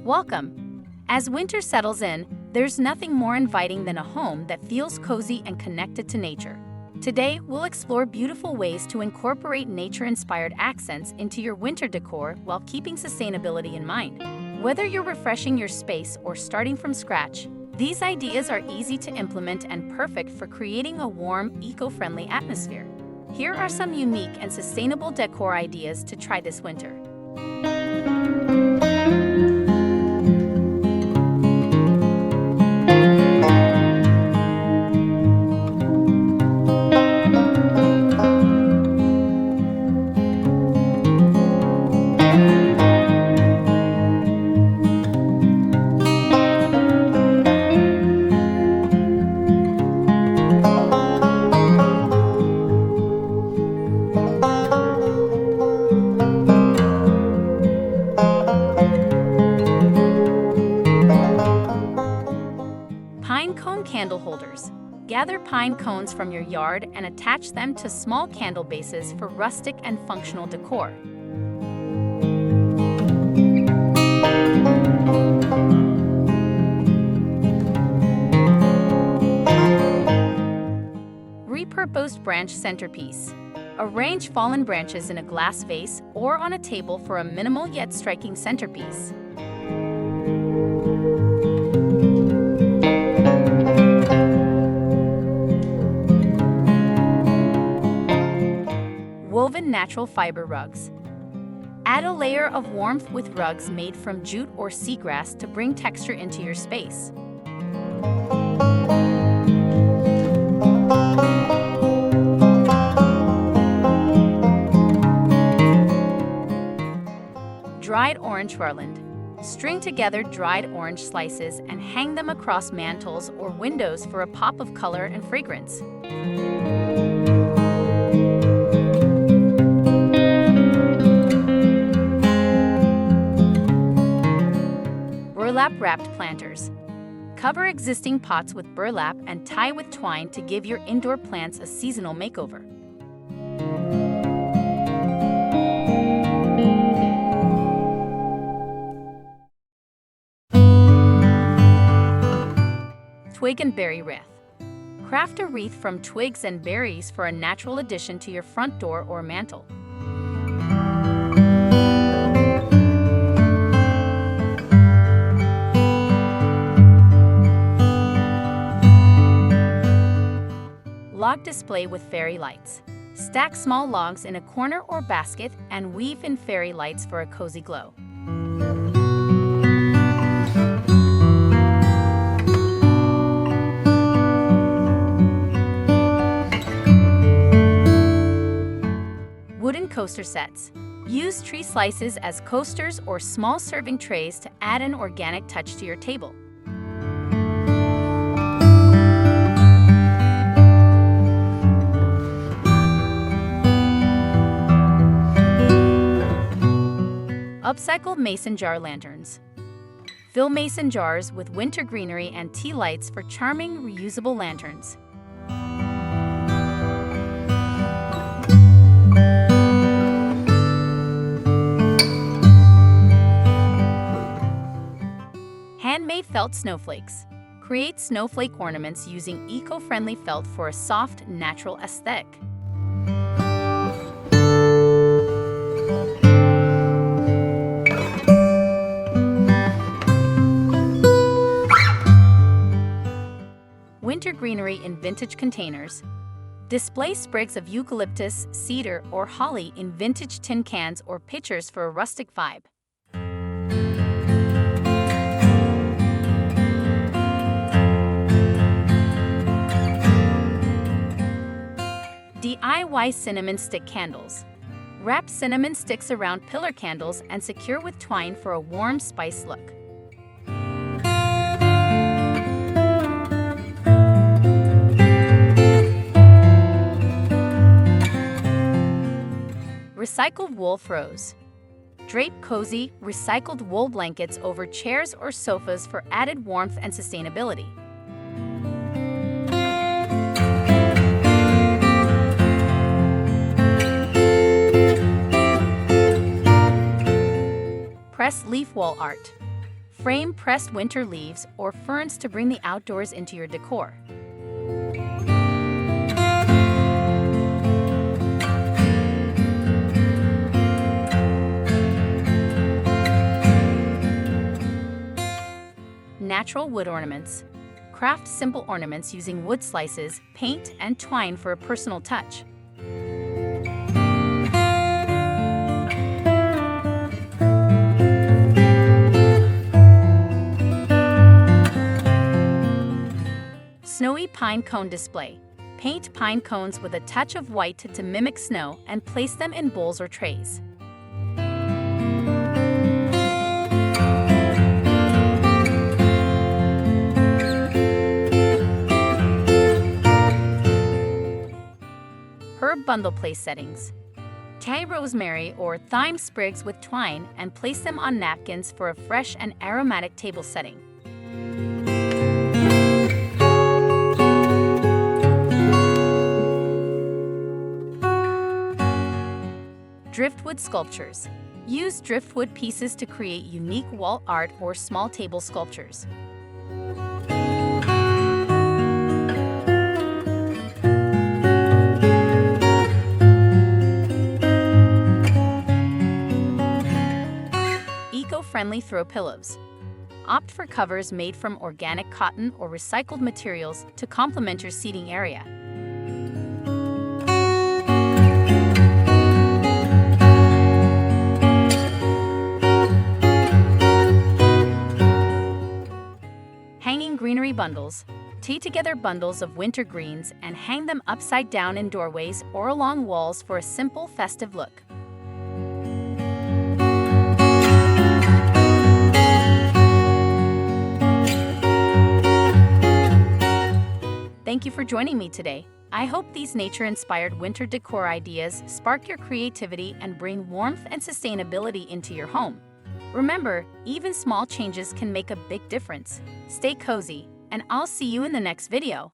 Welcome! As winter settles in, there's nothing more inviting than a home that feels cozy and connected to nature. Today, we'll explore beautiful ways to incorporate nature-inspired accents into your winter decor while keeping sustainability in mind. Whether you're refreshing your space or starting from scratch, these ideas are easy to implement and perfect for creating a warm, eco-friendly atmosphere. Here are some unique and sustainable decor ideas to try this winter. Pine cone candle holders. Gather pine cones from your yard and attach them to small candle bases for rustic and functional decor. Repurposed branch centerpiece. Arrange fallen branches in a glass vase or on a table for a minimal yet striking centerpiece. Woven natural fiber rugs. Add a layer of warmth with rugs made from jute or seagrass to bring texture into your space. Dried orange garland. String together dried orange slices and hang them across mantles or windows for a pop of color and fragrance. Burlap-wrapped planters. Cover existing pots with burlap and tie with twine to give your indoor plants a seasonal makeover. Twig and berry wreath. Craft a wreath from twigs and berries for a natural addition to your front door or mantle. Log display with fairy lights. Stack small logs in a corner or basket and weave in fairy lights for a cozy glow. Wooden coaster sets. Use tree slices as coasters or small serving trays to add an organic touch to your table. Upcycled mason jar lanterns. Fill mason jars with winter greenery and tea lights for charming, reusable lanterns. Handmade felt snowflakes. Create snowflake ornaments using eco-friendly felt for a soft, natural aesthetic. Winter greenery in vintage containers. Display sprigs of eucalyptus, cedar, or holly in vintage tin cans or pitchers for a rustic vibe. DIY cinnamon stick candles. Wrap cinnamon sticks around pillar candles and secure with twine for a warm spice look. Recycled wool throws. Drape cozy, recycled wool blankets over chairs or sofas for added warmth and sustainability. Press leaf wall art. Frame pressed winter leaves or ferns to bring the outdoors into your decor. Natural wood ornaments. Craft simple ornaments using wood slices, paint, and twine for a personal touch. Snowy pine cone display. Paint pine cones with a touch of white to mimic snow and place them in bowls or trays. Herb bundle place settings. Tie rosemary or thyme sprigs with twine and place them on napkins for a fresh and aromatic table setting. Driftwood sculptures. Use driftwood pieces to create unique wall art or small table sculptures. Eco-friendly throw pillows. Opt for covers made from organic cotton or recycled materials to complement your seating area. Hanging greenery bundles. Tie together bundles of winter greens and hang them upside down in doorways or along walls for a simple, festive look. Thank you for joining me today. I hope these nature-inspired winter decor ideas spark your creativity and bring warmth and sustainability into your home. Remember, even small changes can make a big difference. Stay cozy, and I'll see you in the next video.